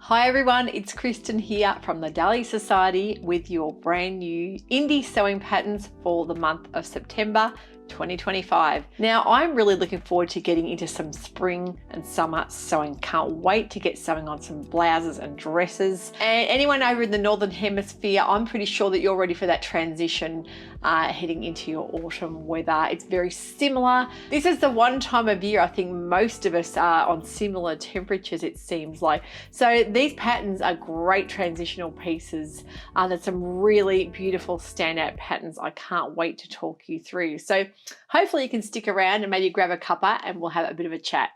Hi everyone, it's Kristen here from the Dahlia Society with your brand new indie sewing patterns for the month of September 2025. Now I'm really looking forward to getting into some spring and summer sewing. Can't wait to get sewing on some blouses and dresses. And anyone over in the Northern Hemisphere, I'm pretty sure that you're ready for that transition heading into your autumn weather. It's very similar. This is the one time of year I think most of us are on similar temperatures, it seems like. So these patterns are great transitional pieces. There's some really beautiful standout patterns I can't wait to talk you through. So hopefully you can stick around and maybe grab a cuppa and we'll have a bit of a chat.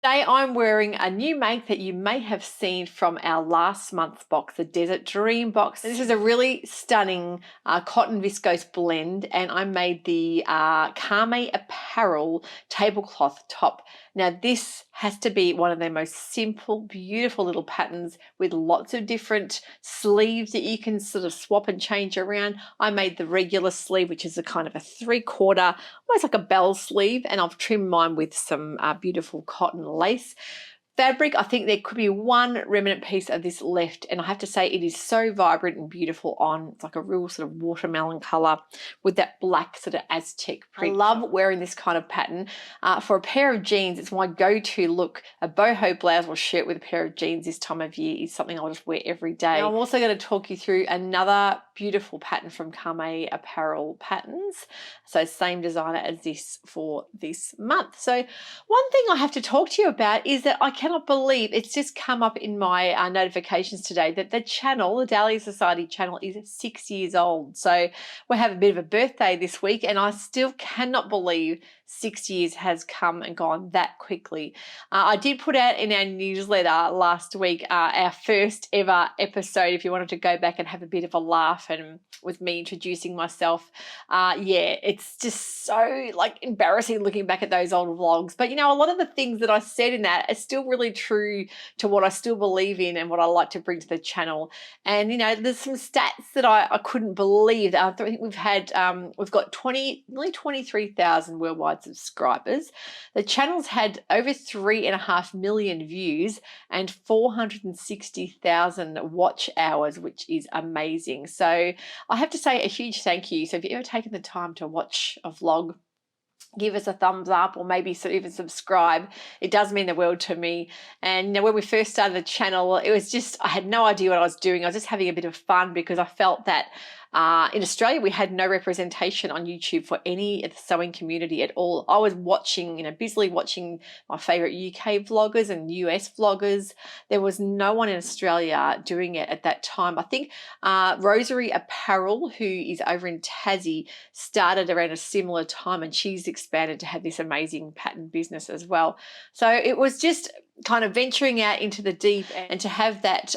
Today I'm wearing a new make that you may have seen from our last month's box, the Desert Dream box. This is a really stunning cotton viscose blend, and I made the Karmme apparel tablecloth top. Now this has to be one of their most simple, beautiful little patterns with lots of different sleeves that you can sort of swap and change around. I made the regular sleeve, which is a kind of a 3/4, almost like a bell sleeve, and I've trimmed mine with some beautiful cotton lace. Fabric, I think there could be one remnant piece of this left, and I have to say it is so vibrant and beautiful on. It's like a real sort of watermelon color with that black sort of Aztec print. I love wearing this kind of pattern. For a pair of jeans, it's my go-to look. A boho blouse or shirt with a pair of jeans this time of year is something I'll just wear every day. Now, I'm also going to talk you through another beautiful pattern from Karmme Apparel Patterns. So same designer as this for this month. So one thing I have to talk to you about is that I cannot believe it's just come up in my notifications today that the channel, the Dahlia Society channel, is 6 years old. So we have a bit of a birthday this week, and I still cannot believe 6 years has come and gone that quickly. I did put out in our newsletter last week our first ever episode, if you wanted to go back and have a bit of a laugh and with me introducing myself. Yeah, it's just so like embarrassing looking back at those old vlogs. But you know, a lot of the things that I said in that are still really true to what I still believe in and what I like to bring to the channel. And you know, there's some stats that I couldn't believe. I think we've got nearly 23,000 worldwide subscribers. The channel's had over 3.5 million views and 460,000 watch hours, which is amazing. So I have to say a huge thank you. So if you've ever taken the time to watch a vlog, give us a thumbs up or maybe even subscribe. It does mean the world to me. And you know, when we first started the channel, it was just, I had no idea what I was doing. I was just having a bit of fun because I felt that in Australia, we had no representation on YouTube for any of the sewing community at all. I was watching, you know, busily watching my favorite UK vloggers and US vloggers. There was no one in Australia doing it at that time. I think Rosary Apparel, who is over in Tassie, started around a similar time, and she's expanded to have this amazing pattern business as well. So it was just kind of venturing out into the deep, and to have that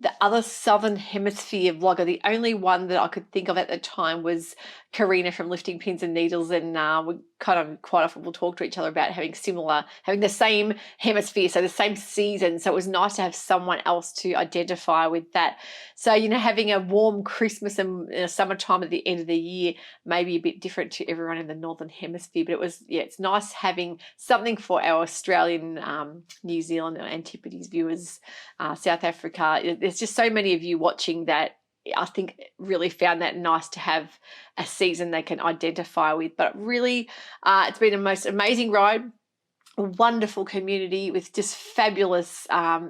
the other Southern Hemisphere vlogger, the only one that I could think of at the time was Karina from Lifting Pins and Needles, and we kind of quite often will talk to each other about having the same hemisphere, so the same season. So it was nice to have someone else to identify with that. So, you know, having a warm Christmas and summertime at the end of the year may be a bit different to everyone in the Northern Hemisphere, but it was, yeah, it's nice having something for our Australian, New Zealand and Antipodes viewers, South Africa. There's just so many of you watching that I think really found that nice to have a season they can identify with. But really, it's been a most amazing ride. A wonderful community with just fabulous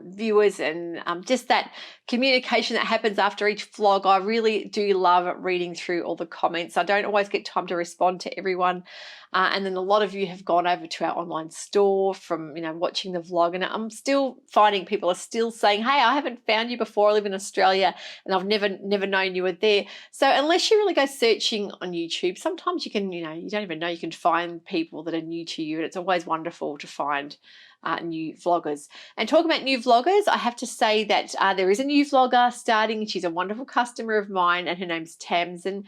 viewers, and just that communication that happens after each vlog. I really do love reading through all the comments. I don't always get time to respond to everyone. And then a lot of you have gone over to our online store from, you know, watching the vlog, and I'm still finding people are still saying, hey, I haven't found you before. I live in Australia and I've never known you were there. So unless you really go searching on YouTube, sometimes you can, you know, you don't even know you can find people that are new to you, and it's always wonderful to find new vloggers. And talking about new vloggers, I have to say that there is a new vlogger starting. She's a wonderful customer of mine, and her name's Tamsyn.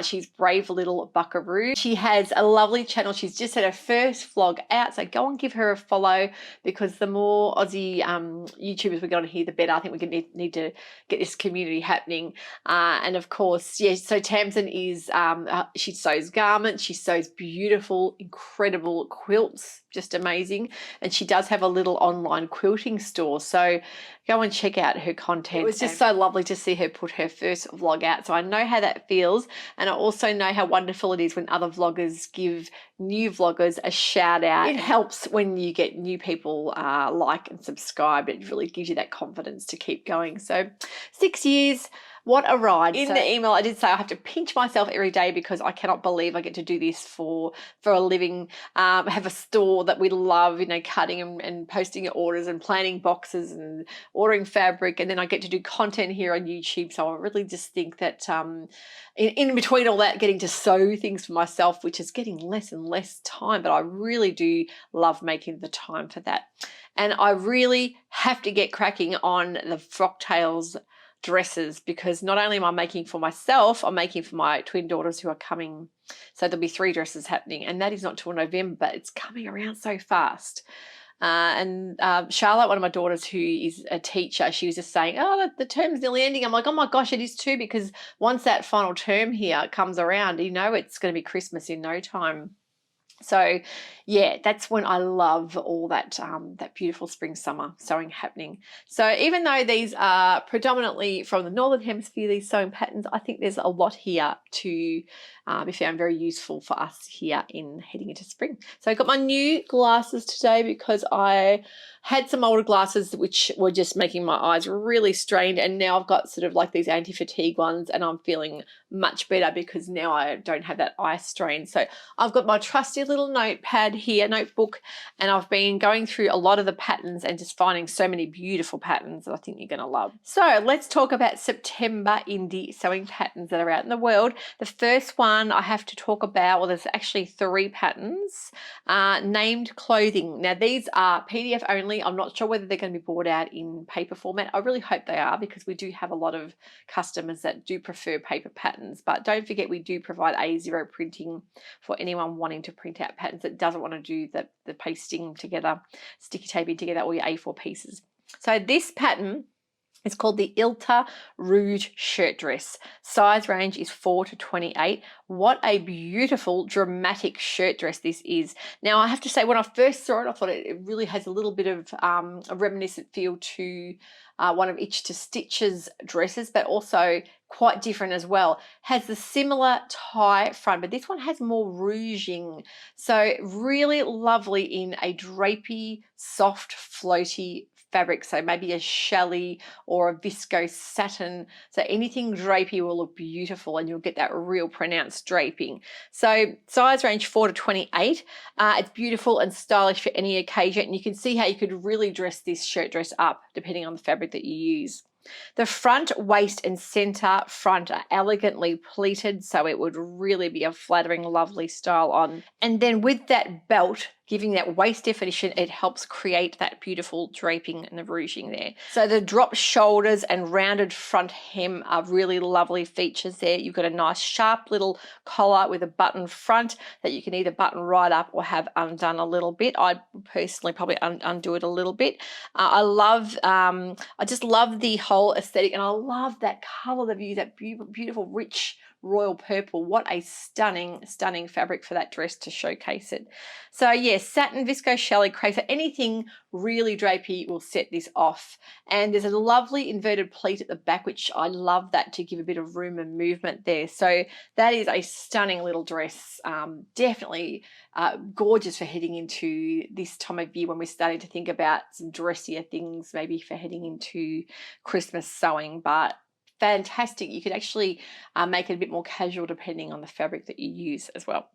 She's Brave Little Buckaroo. She has a lovely channel. She's just had her first vlog out, so go and give her a follow, because the more Aussie YouTubers we're going to hear, the better. I think we need to get this community happening. And of course, yeah, so Tamsyn is, she sews garments, she sews beautiful, incredible quilts, just amazing. And she does have a little online quilting store. So go and check out her content. It was just so lovely to see her put her first vlog out. So I know how that feels. And I also know how wonderful it is when other vloggers give new vloggers a shout out. It helps when you get new people like and subscribe. It really gives you that confidence to keep going. So 6 years. What a ride. In the email, I did say I have to pinch myself every day because I cannot believe I get to do this for a living. Have a store that we love, you know, cutting and posting orders and planning boxes and ordering fabric. And then I get to do content here on YouTube. So I really just think that in between all that, getting to sew things for myself, which is getting less and less time, but I really do love making the time for that. And I really have to get cracking on the frocktails dresses, because not only am I making for myself, I'm making for my twin daughters who are coming. So there'll be 3 dresses happening, and that is not till November, but it's coming around so fast. Charlotte, one of my daughters who is a teacher, she was just saying, oh, the term's nearly ending. I'm like, oh my gosh, it is too, because once that final term here comes around, you know, it's going to be Christmas in no time. So yeah, that's when I love all that that beautiful spring summer sewing happening. So even though these are predominantly from the Northern Hemisphere, these sewing patterns, I think there's a lot here to be found very useful for us here in heading into spring. So I got my new glasses today because I had some older glasses which were just making my eyes really strained, and now I've got sort of like these anti-fatigue ones, and I'm feeling much better because now I don't have that eye strain. So I've got my trusty little notepad here, notebook, and I've been going through a lot of the patterns and just finding so many beautiful patterns that I think you're going to love. So let's talk about September indie sewing patterns that are out in the world. The first one I have to talk about, well, there's actually 3 patterns, named clothing. Now these are PDF only. I'm not sure whether they're going to be bought out in paper format. I really hope they are, because we do have a lot of customers that do prefer paper patterns. But don't forget, we do provide A0 printing for anyone wanting to print out patterns that doesn't want to do the pasting together, sticky taping together all your A4 pieces. So this pattern is called the Ilta Rouge shirt dress. Size range is 4 to 28. What a beautiful, dramatic shirt dress this is. Now, I have to say, when I first saw it, I thought it really has a little bit of a reminiscent feel to one of Itch to Stitch's dresses, but also quite different as well. Has the similar tie front, but this one has more rouging. So really lovely in a drapey, soft, floaty fabric, so maybe a challis or a viscose satin. So anything drapey will look beautiful, and you'll get that real pronounced draping. So size range 4 to 28. It's beautiful and stylish for any occasion, and you can see how you could really dress this shirt dress up depending on the fabric that you use. The front, waist and center front are elegantly pleated, so it would really be a flattering, lovely style on. And then with that belt giving that waist definition, it helps create that beautiful draping and the ruching there. So the drop shoulders and rounded front hem are really lovely features there. You've got a nice sharp little collar with a button front that you can either button right up or have undone a little bit. I personally probably undo it a little bit. I just love the whole aesthetic, and I love that color they've used, that beautiful rich royal purple. What a stunning fabric for that dress to showcase it. So yes, satin, viscose, challis, crepe, anything really drapey will set this off. And there's a lovely inverted pleat at the back, which I love that to give a bit of room and movement there. So that is a stunning little dress. Definitely gorgeous for heading into this time of year when we're starting to think about some dressier things, maybe for heading into Christmas sewing. But fantastic. You could actually make it a bit more casual depending on the fabric that you use as well.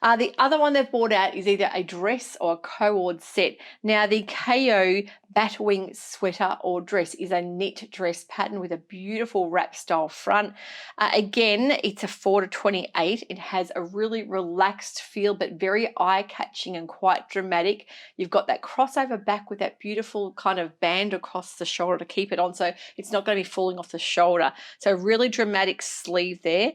The other one they've brought out is either a dress or a co-ord set. Now the KO Batwing sweater or dress is a knit dress pattern with a beautiful wrap style front. Again, it's a 4 to 28. It has a really relaxed feel, but very eye-catching and quite dramatic. You've got that crossover back with that beautiful kind of band across the shoulder to keep it on, so it's not going to be falling off the shoulder. So really dramatic sleeve there.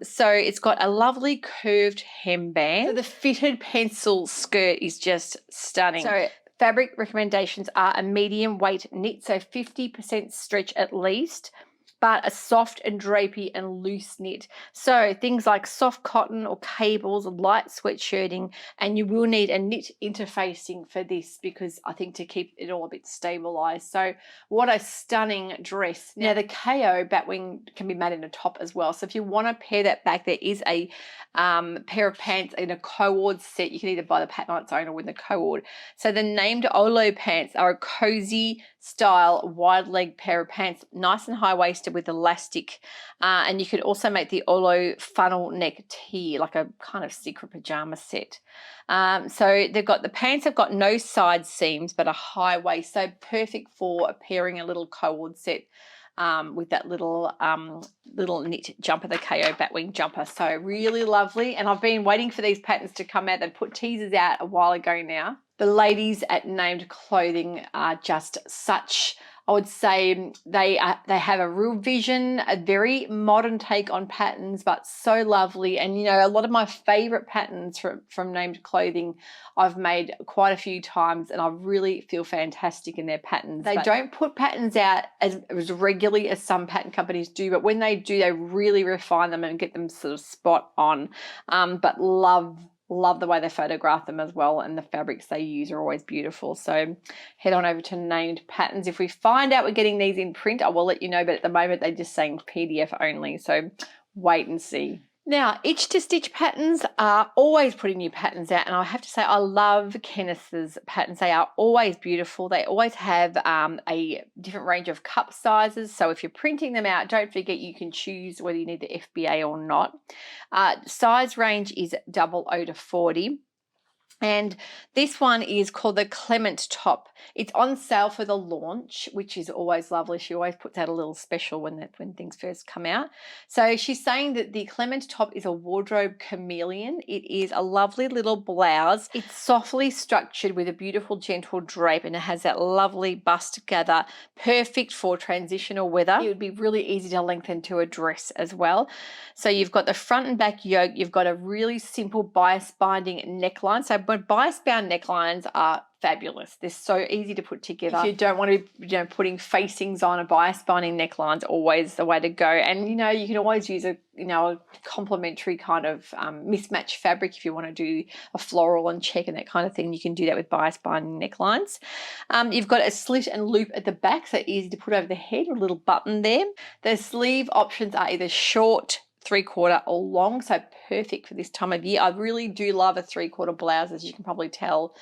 So it's got a lovely curved hemband. So the fitted pencil skirt is just stunning. So fabric recommendations are a medium weight knit, so 50% stretch at least. but a soft and drapey and loose knit. So things like soft cotton or cables, light sweatshirting, and you will need a knit interfacing for this because I think to keep it all a bit stabilized. So what a stunning dress. Now the KO batwing can be made in a top as well. So if you want to pair that back, there is a pair of pants in a co-ord set. You can either buy the pattern on its own or with the co-ord. So the named Olo pants are a cozy style wide leg pair of pants, nice and high waisted with elastic, and you could also make the Olo funnel neck tee, like a kind of secret pajama set. So they've got the pants have got no side seams but a high waist, so perfect for pairing a little co-ord set with that little knit jumper, the KO batwing jumper. So really lovely, and I've been waiting for these patterns to come out. They put teasers out a while ago now. The ladies at Named Clothing are just such, I would say they have a real vision, a very modern take on patterns, but so lovely. And, you know, a lot of my favorite patterns from Named Clothing I've made quite a few times, and I really feel fantastic in their patterns. They don't put patterns out as regularly as some pattern companies do, but when they do, they really refine them and get them sort of spot on. But love the way they photograph them as well, and the fabrics they use are always beautiful. So head on over to Named Patterns. If we find out we're getting these in print, I will let you know, but at the moment they're just saying PDF only, so wait and see. Now, Itch to Stitch Patterns are always putting new patterns out, and I have to say I love Kenneth's patterns. They are always beautiful. They always have a different range of cup sizes, so if you're printing them out, don't forget you can choose whether you need the FBA or not. Size range is 00 to 40. And this one is called the Clement Top. It's on sale for the launch, which is always lovely. She always puts out a little special when things first come out. So she's saying that the Clement Top is a wardrobe chameleon. It is a lovely little blouse. It's softly structured with a beautiful gentle drape, and it has that lovely bust gather, perfect for transitional weather. It would be really easy to lengthen to a dress as well. So you've got the front and back yoke. You've got a really simple bias binding neckline. So bias bound necklines are fabulous. They're so easy to put together. If you don't want to be putting facings on, a bias binding neckline's always the way to go. And you can always use a complementary kind of mismatch fabric if you want to do a floral and check and that kind of thing. You can do that with bias binding necklines. You've got a slit and loop at the back, so easy to put over the head, a little button there. The sleeve options are either short, 3/4 or long, so perfect for this time of year. I really do love a 3/4 blouse, as you can probably tell,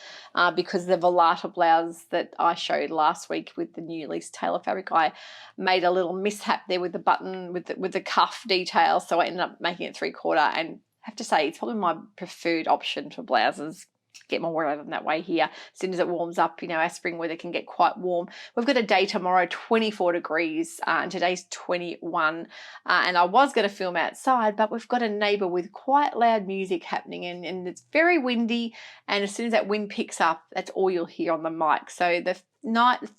because the Volata blouse that I showed last week with the new Lisa Taylor fabric, I made a little mishap there with the button, with the cuff detail, so I ended up making it 3/4, and I have to say it's probably my preferred option for blouses. Get more wear out of them that way here. As soon as it warms up, our spring weather can get quite warm. We've got a day tomorrow, 24 degrees, and today's 21. And I was going to film outside, but we've got a neighbour with quite loud music happening, and it's very windy. And as soon as that wind picks up, that's all you'll hear on the mic. So the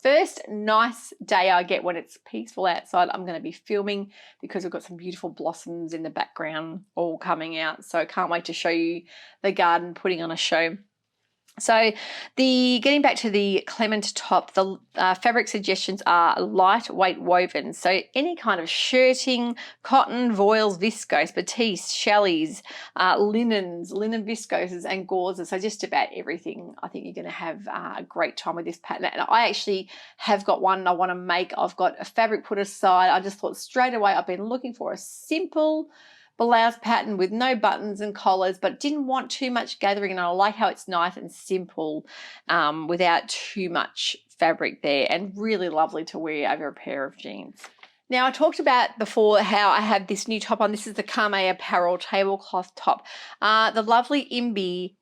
first nice day I get when it's peaceful outside, I'm going to be filming because we've got some beautiful blossoms in the background all coming out. So I can't wait to show you the garden putting on a show. So getting back to the Clement Top, the fabric suggestions are lightweight woven. So any kind of shirting, cotton, voiles, viscose, batiste, challis, linens, linen viscoses and gauzes. So just about everything. I think you're going to have a great time with this pattern. And I actually have got one I want to make. I've got a fabric put aside. I just thought straight away I've been looking for a simple blouse pattern with no buttons and collars, but didn't want too much gathering, and I like how it's nice and simple without too much fabric there, and really lovely to wear over a pair of jeans. Now, I talked about before how I have this new top on. This is the Karmme Apparel tablecloth top. The lovely Imbi,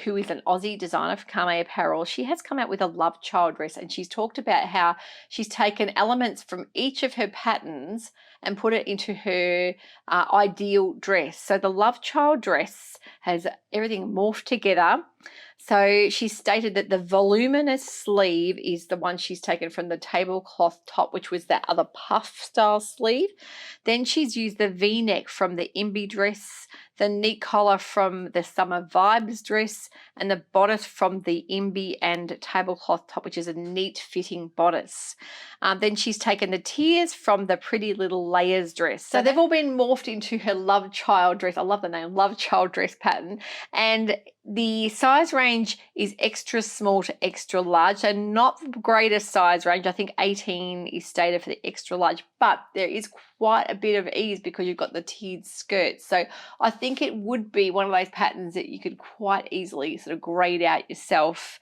who is an Aussie designer for Karmme Apparel, she has come out with a love child dress, and she's talked about how she's taken elements from each of her patterns and put it into her ideal dress. So the love child dress has everything morphed together. So she stated that the voluminous sleeve is the one she's taken from the tablecloth top, which was that other puff style sleeve. Then she's used the V-neck from the Imbi dress, the neat collar from the Summer Vibes dress, and the bodice from the Imbi and tablecloth top, which is a neat fitting bodice. Then she's taken the tiers from the Pretty Little Layers dress. So they've all been morphed into her Love Child dress. I love the name, Love Child dress pattern. And the size range is extra small to extra large, so not the greatest size range. I think 18 is stated for the extra large, but there is quite a bit of ease because you've got the tiered skirts. So I think it would be one of those patterns that you could quite easily sort of grade out yourself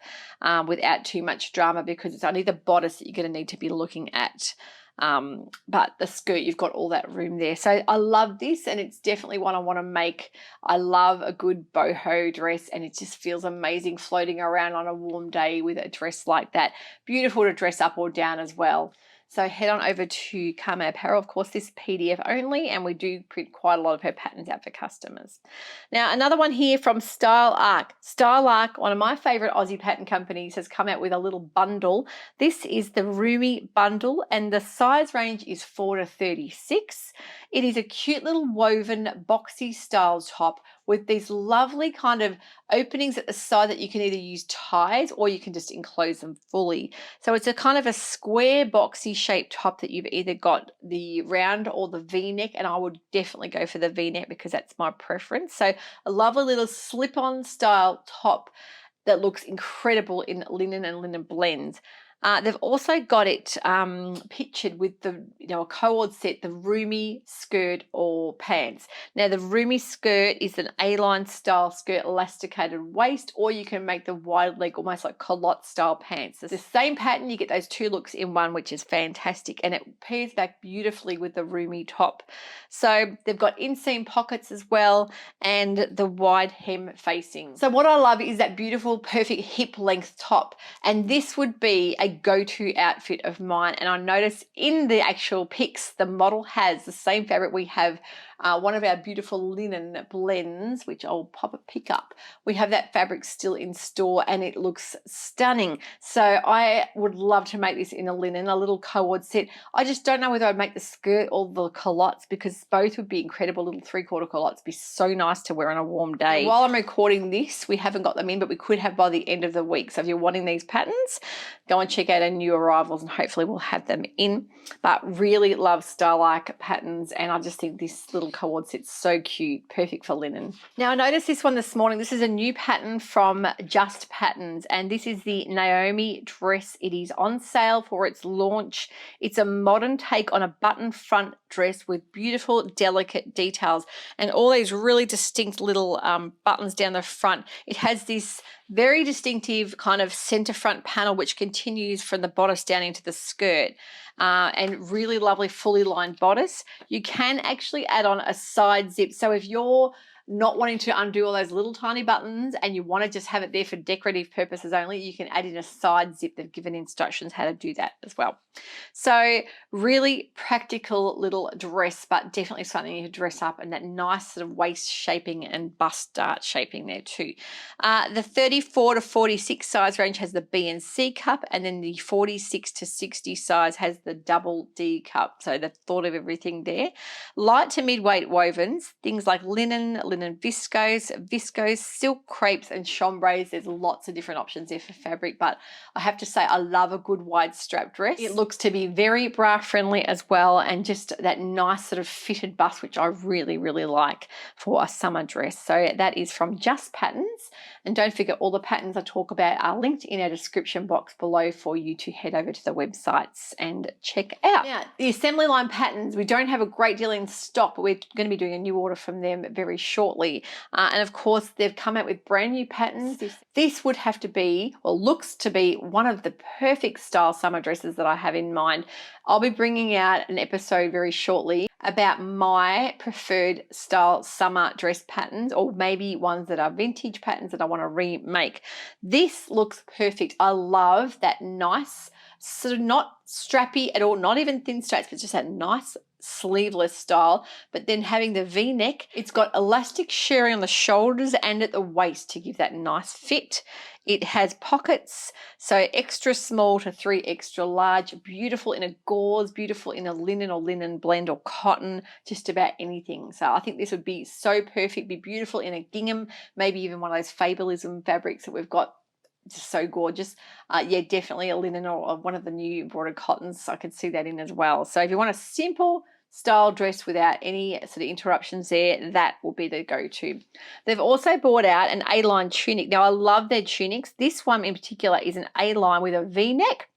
without too much drama, because it's only the bodice that you're going to need to be looking at. But the skirt, you've got all that room there. So I love this, and it's definitely one I want to make. I love a good boho dress, and it just feels amazing floating around on a warm day with a dress like that. Beautiful to dress up or down as well. So head on over to Karmme Apparel. Of course, this is PDF only, and we do print quite a lot of her patterns out for customers. Now, another one here from Style Arc. Style Arc, one of my favorite Aussie pattern companies, has come out with a little bundle. This is the Roomy bundle, and the size range is 4 to 36. It is a cute little woven boxy style top with these lovely kind of openings at the side that you can either use ties or you can just enclose them fully. So it's a kind of a square boxy shaped top that you've either got the round or the V-neck, and I would definitely go for the V-neck because that's my preference. So a lovely little slip-on style top that looks incredible in linen and linen blends. They've also got it pictured with the, a co-ord set, the Roomy skirt or pants. Now, the Roomy skirt is an A-line style skirt, elasticated waist, or you can make the wide leg, almost like culotte style pants. It's the same pattern. You get those two looks in one, which is fantastic, and it pairs back beautifully with the Roomy top. So they've got inseam pockets as well, and the wide hem facing. So what I love is that beautiful, perfect hip length top, and this would be a go-to outfit of mine. And I noticed in the actual pics, the model has the same fabric. We have one of our beautiful linen blends, which I'll pop a pic up. We have that fabric still in store, and it looks stunning. So I would love to make this in a linen, a little co-ord set. I just don't know whether I'd make the skirt or the culottes, because both would be incredible. Little 3/4 culottes be so nice to wear on a warm day. While I'm recording this, we haven't got them in, but we could have by the end of the week. So if you're wanting these patterns, go and check out our new arrivals, and hopefully we'll have them in. But really love Style-like patterns, and I just think this little co-ord set's so cute, perfect for linen. Now, I noticed this one this morning. This is a new pattern from Just Patterns, and this is the Naomi dress. It is on sale for its launch. It's a modern take on a button front dress with beautiful, delicate details and all these really distinct little buttons down the front. It has this very distinctive kind of center front panel which continues from the bodice down into the skirt, and really lovely fully lined bodice. You can actually add on a side zip. So if you're not wanting to undo all those little tiny buttons and you want to just have it there for decorative purposes only, you can add in a side zip. They've given instructions how to do that as well. So really practical little dress, but definitely something you dress up, and that nice sort of waist shaping and bust dart shaping there too. The 34 to 46 size range has the B and C cup, and then the 46 to 60 size has the double D cup. So they've thought of everything there. Light to mid-weight wovens, things like linen viscose, silk crepes, and chambres. There's lots of different options there for fabric, but I have to say I love a good wide strap dress. It looks to be very bra friendly as well, and just that nice sort of fitted bust, which I really, really like for a summer dress. So that is from Just Patterns, and don't forget all the patterns I talk about are linked in our description box below for you to head over to the websites and check out. Now, the assembly line patterns, we don't have a great deal in stock, but we're going to be doing a new order from them very shortly. And of course, they've come out with brand new patterns. This would have to be, or looks to be, one of the perfect style summer dresses that I have in mind. I'll be bringing out an episode very shortly about my preferred style summer dress patterns, or maybe ones that are vintage patterns that I want to remake. This looks perfect. I love that nice, sort of not strappy at all, not even thin straps, but just that nice sleeveless style, but then having the V-neck. It's got elastic shirring on the shoulders and at the waist to give that nice fit. It has pockets, so extra small to 3 extra large, beautiful in a gauze, beautiful in a linen or linen blend or cotton, just about anything. So I think this would be so perfect, be beautiful in a gingham, maybe even one of those Fabulism fabrics that we've got. Just so gorgeous. Yeah, definitely a linen or one of the new embroidered cottons. I could see that in as well. So if you want a simple style dress without any sort of interruptions there, that will be the go-to. They've also brought out an A-line tunic. Now I love their tunics. This one in particular is an A-line with a V-neck.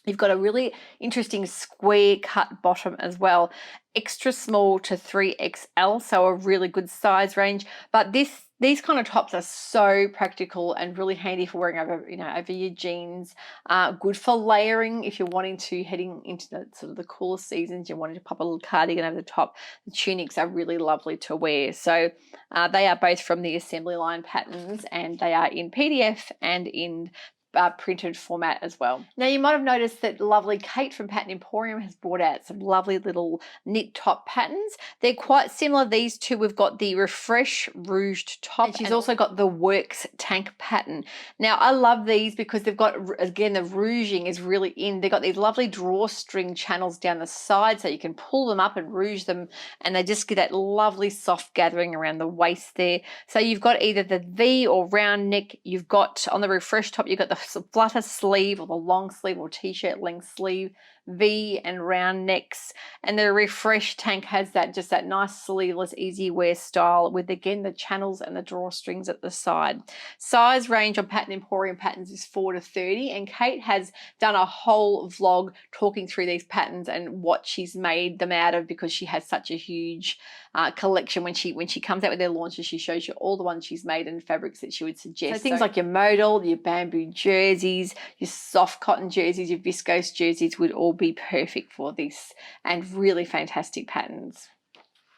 You've got a really interesting square cut bottom as well, extra small to 3XL, so a really good size range. But these kind of tops are so practical and really handy for wearing over, over your jeans. Good for layering if you're wanting to, heading into the sort of the cooler seasons, you're wanting to pop a little cardigan over the top. The tunics are really lovely to wear. So they are both from the assembly line patterns, and they are in PDF and in printed format as well. Now you might have noticed that lovely Kate from Pattern Emporium has brought out some lovely little knit top patterns. They're quite similar. These two, we've got the Refresh Rouged top, and she's also got the Works Tank pattern. Now I love these because they've got, again, the rouging is really in. They've got these lovely drawstring channels down the side, so you can pull them up and rouge them, and they just get that lovely soft gathering around the waist there. So you've got either the V or round neck. You've got on the Refresh top, you've got the flutter sleeve or the long sleeve or t-shirt length sleeve, V and round necks, and the Refresh Tank has that, just that nice sleeveless easy wear style with, again, the channels and the drawstrings at the side. Size range on Pattern Emporium patterns is 4 to 30, and Kate has done a whole vlog talking through these patterns and what she's made them out of, because she has such a huge collection. When she comes out with their launches, she shows you all the ones she's made and fabrics that she would suggest. So things like your modal, your bamboo jerseys, your soft cotton jerseys, your viscose jerseys would all be perfect for this, and really fantastic patterns.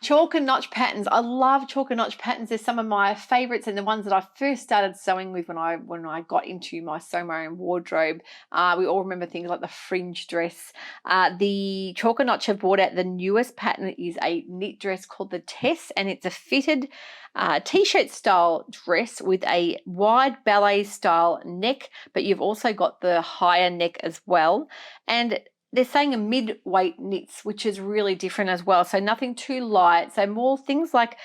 Chalk and notch patterns. I love chalk and notch patterns. They're some of my favorites, and the ones that I first started sewing with when I got into my sew my own wardrobe. We all remember things like the fringe dress. The chalk and notch have brought out the newest pattern. Is a knit dress called the Tess, and it's a fitted t-shirt style dress with a wide ballet style neck, but you've also got the higher neck as well. And they're saying a mid-weight knits, which is really different as well. So nothing too light. So more things like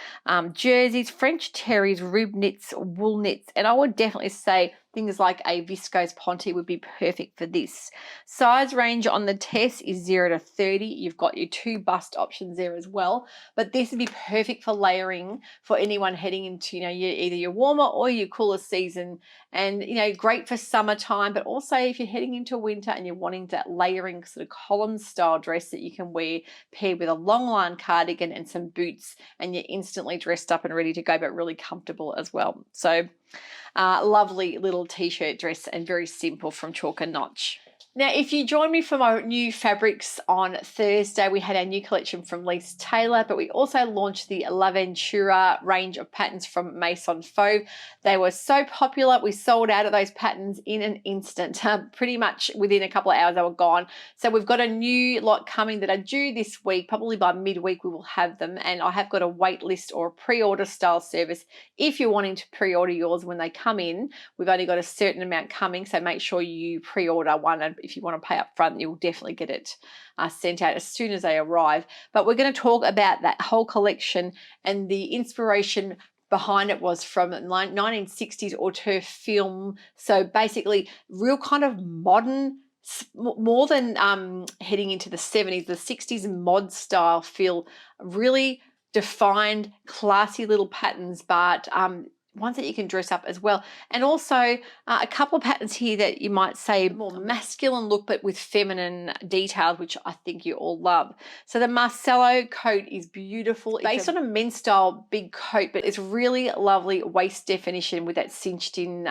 jerseys, French terries, rib knits, wool knits. And I would definitely say things like a viscose ponte would be perfect for this. Size range on the Tess is 0 to 30. You've got your 2 bust options there as well. But this would be perfect for layering for anyone heading into, either your warmer or your cooler season. And, great for summertime, but also if you're heading into winter and you're wanting that layering sort of column style dress that you can wear paired with a long line cardigan and some boots, and you're instantly dressed up and ready to go, but really comfortable as well. So lovely little t-shirt dress, and very simple from Chalk and Notch. Now, if you join me for my new fabrics on Thursday, we had our new collection from Lise Taylor, but we also launched the L'Aventura range of patterns from Maison Fauve. They were so popular, we sold out of those patterns in an instant. Pretty much within a couple of hours, they were gone. So we've got a new lot coming that are due this week. Probably by midweek, we will have them. And I have got a wait list or a pre-order style service. If you're wanting to pre-order yours when they come in, we've only got a certain amount coming. So make sure you pre-order one, and if you want to pay up front, you'll definitely get it sent out as soon as they arrive. But we're going to talk about that whole collection, and the inspiration behind it was from 1960s auteur film. So basically real kind of modern, more than heading into the 70s, the 60s mod style feel, really defined, classy little patterns, but ones that you can dress up as well. And also a couple of patterns here that you might say more masculine look, but with feminine details, which I think you all love. So the Marcello coat is beautiful. It's based on a men's style big coat, but it's really lovely waist definition with that cinched in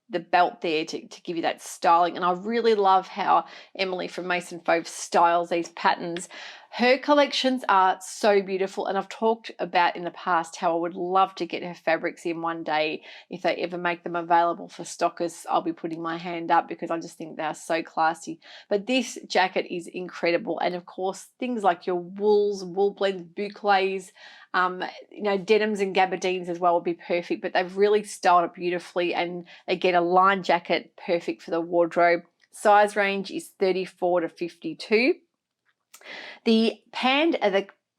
the belt there to give you that styling. And I really love how Emily from Maison Fauve styles these patterns. Her collections are so beautiful, and I've talked about in the past how I would love to get her fabrics in one day. If they ever make them available for stockers, I'll be putting my hand up because I just think they're so classy. But this jacket is incredible, and of course things like your wools, wool blends, boucles, you know, denims and gabardines as well would be perfect, but they've really styled it beautifully. And again, a lined jacket, perfect for the wardrobe. Size range is 34 to 52. The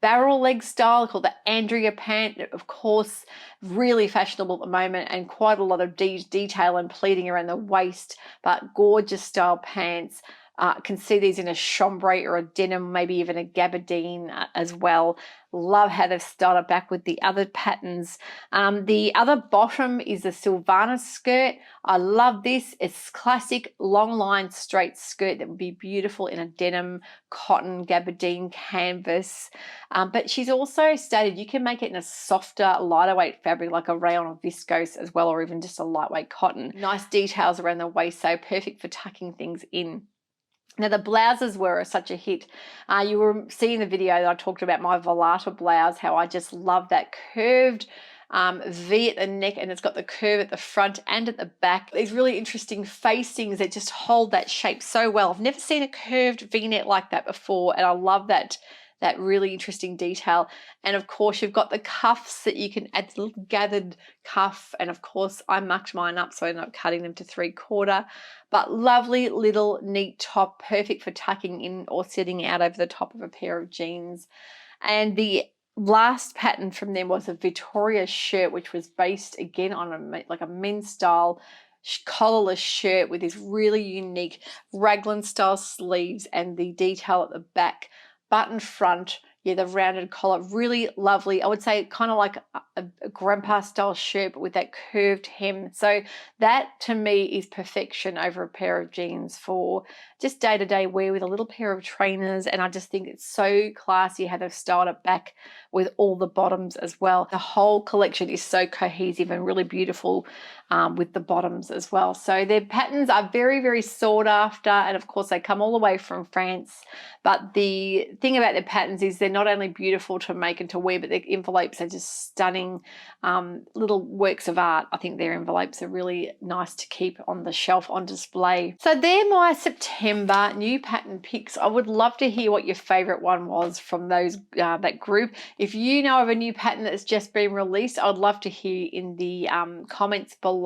barrel leg style called the Andrea pant, of course, really fashionable at the moment, and quite a lot of detail and pleating around the waist, but gorgeous style pants. Can see these in a chambray or a denim, maybe even a gabardine as well. Love how they've styled it back with the other patterns. The other bottom is the Sylvana skirt. I love this. It's classic long line straight skirt that would be beautiful in a denim, cotton, gabardine, canvas. But she's also stated you can make it in a softer, lighter weight fabric like a rayon or viscose as well, or even just a lightweight cotton. Nice details around the waist, so perfect for tucking things in. Now, the blouses were such a hit. You were seeing the video that I talked about my Volata blouse, how I just love that curved V at the neck, and it's got the curve at the front and at the back. These really interesting facings that just hold that shape so well. I've never seen a curved V-neck like that before, and I love that really interesting detail. And of course, you've got the cuffs that you can add the little gathered cuff, and of course I mucked mine up so I ended up cutting them to 3/4. But lovely little neat top, perfect for tucking in or sitting out over the top of a pair of jeans. And the last pattern from them was a Victoria shirt, which was based again on a men's style collarless shirt with this really unique raglan style sleeves and the detail at the back, button front, yeah, the rounded collar, really lovely. I would say kind of like a grandpa style shirt, but with that curved hem. So that to me is perfection over a pair of jeans for just day-to-day wear with a little pair of trainers. And I just think it's so classy how they've styled it back with all the bottoms as well. The whole collection is so cohesive and really beautiful with the bottoms as well. So their patterns are very, very sought after, and of course they come all the way from France. But the thing about their patterns is they're not only beautiful to make and to wear, but their envelopes are just stunning little works of art. I think their envelopes are really nice to keep on the shelf on display. So they're my September new pattern picks. I would love to hear what your favorite one was from those that group. If you know of a new pattern that's just been released, I'd love to hear in the comments below.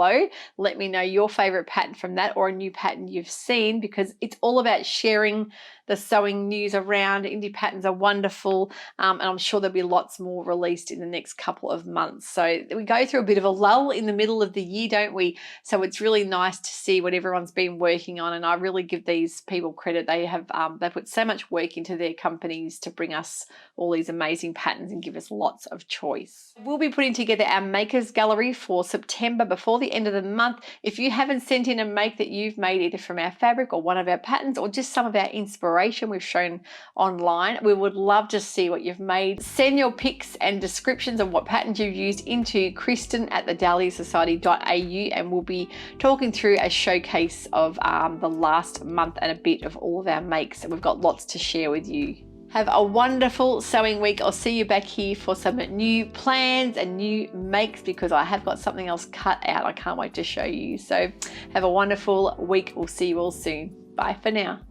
Let me know your favorite pattern from that, or a new pattern you've seen, because it's all about sharing the sewing news around. Indie patterns are wonderful, and I'm sure there'll be lots more released in the next couple of months. So we go through a bit of a lull in the middle of the year, don't we? So it's really nice to see what everyone's been working on, and I really give these people credit. They have they put so much work into their companies to bring us all these amazing patterns and give us lots of choice. We'll be putting together our makers gallery for September before the end of the month. If you haven't sent in a make that you've made either from our fabric or one of our patterns, or just some of our inspiration we've shown online, we would love to see what you've made. Send your pics and descriptions of what patterns you've used into Kristen@dahliasewciety.au, and we'll be talking through a showcase of the last month and a bit of all of our makes, and we've got lots to share with you. Have a wonderful sewing week. I'll see you back here for some new plans and new makes, because I have got something else cut out. I can't wait to show you. So have a wonderful week. We'll see you all soon. Bye for now.